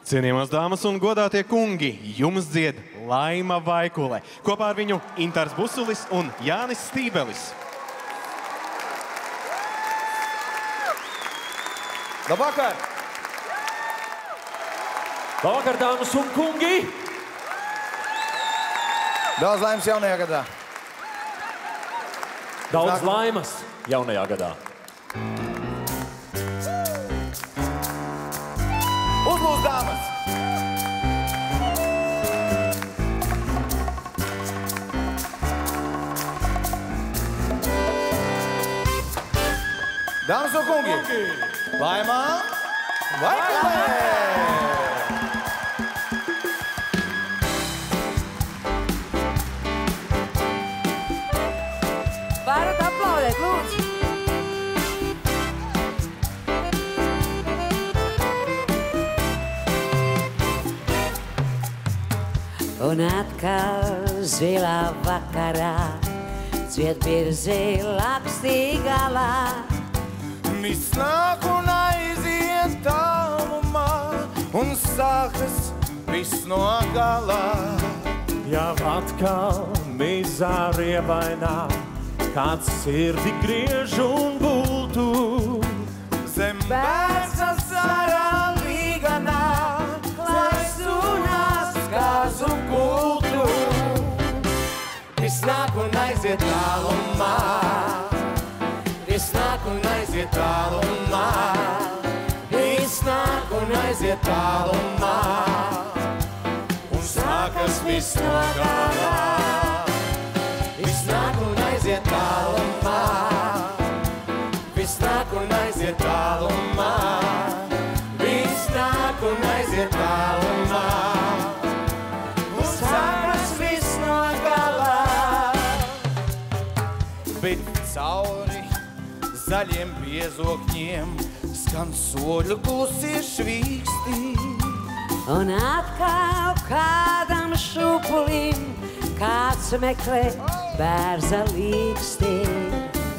Cienījamās dāmas un godātie kungi, jums dzied Laima Vaikule. Kopā ar viņu Intars Busulis un Jānis Stībelis. Labvakar! Labvakar, dāmas un kungi! Daudz laimes jaunajā gadā. Daudz laimes jaunajā gadā. Uzlūdz, dāmas! Dāmas un kungi! Laimā Vaikulē! Varat aplaudēt, lūdzu! Un atkal zilā vakarā dzied virzi lakstī galā. Viss nāk un aiziet tālumā un sākas viss no galā. Jau atkal mizā rievainā kāds sirdi griež un bultu. Zem bērzas sarā līganā klaisunās kāzu kultu. Viss nāk un aiziet tālumā. Viss nāk un aiziet tālumā. Viss nāk un aiziet tālumā. Un sākas viss no galā. Viss nāk un aiziet tālumā. Viss nāk un aiziet tālumā. Viss nāk un aiziet tālumā. Un sākas viss no galā. Bet cauri zaļiem biezokņiem skan soļu klusie švīkstī. Un atkal kādam šupulim kāds meklē bērza līkstī.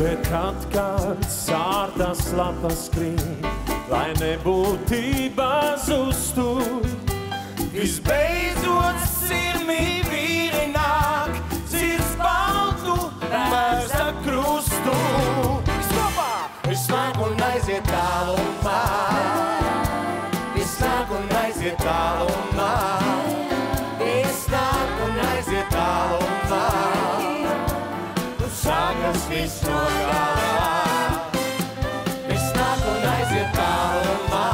Bet atkal sārtas lapas krīt, lai nebūtībā zustu. Visbeidzot sirmī vīri nāk, sirds baltu bērza krustu. Viss nāk un aiziet tālumā. Viss nāk un aiziet tālumā. Viss nāk un aiziet tālumā. Un sākas viss no galā. Viss nāk un aiziet tālumā.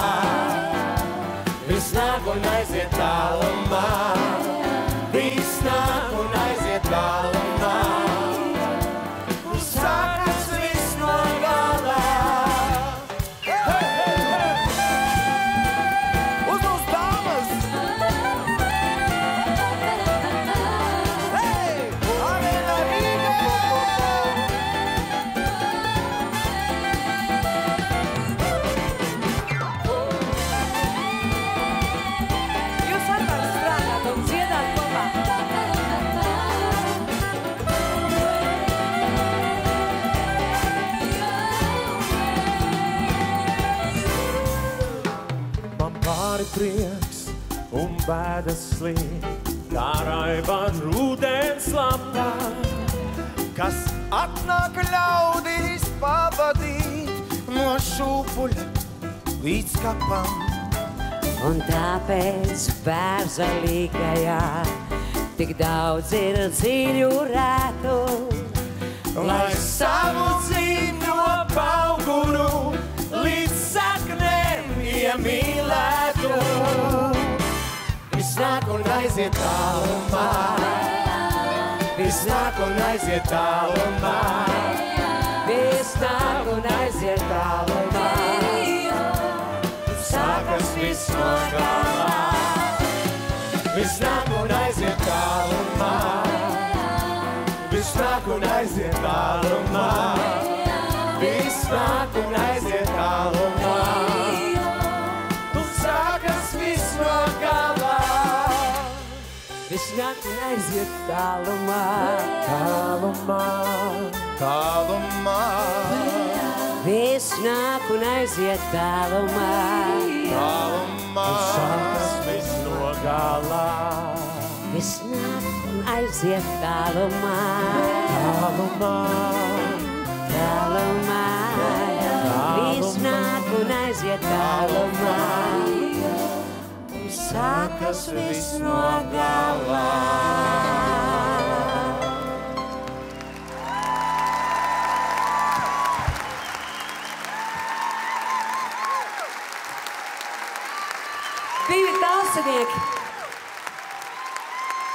Viss nāk un aiziet tālumā. Viss nāk un aiziet tālumā. Un sākas viss no galā. Uzlūdz, dāmas! Hei! Arēna Rīga! Jūs varat strādāt un dziedāt kopā. Man pāri prieks un bēdas slīd, kā raiba rūdens lapā. Kas atnāk ļaudīs pavadīt no šūpuļa līdz kapam. Un tāpēc bērza līgajā tik daudz ir dzīļu rētu. Lai savu dzīvņo pauguru līdz saknēm iemīlētu. Viss nāk un aiziet tālumā. Viss nāk un aiziet tālumā. Viss nāk un aiziet tālumā. Sākas viss no galā. Viss nāk un aiziet tālumā. Viss nāk un aiziet tālumā. Viss nāk un aiziet tālumā. Un sākas viss no galā. Viss nāk un aiziet tālumā. Tālumā, Tālumā. Viss nāk un aiziet tālumā. Tālumā. sākas viss nāk un aiziet tālumā. Tālumā, Tālumā, viss nāk un aiziet tālumā. Sākas viss no galā. Divi talsinieki.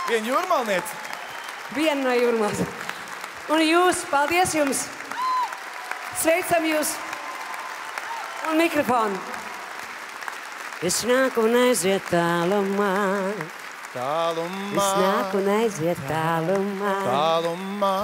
Viena jūrmalniece. Viena no Jūrmals. Un jūs, paldies jums. Sveicam jūs. Un mikrofonu. Viss nāk un aiziet tālumā. Tālumā. Viss nāk un aiziet tālumā. Tālumā.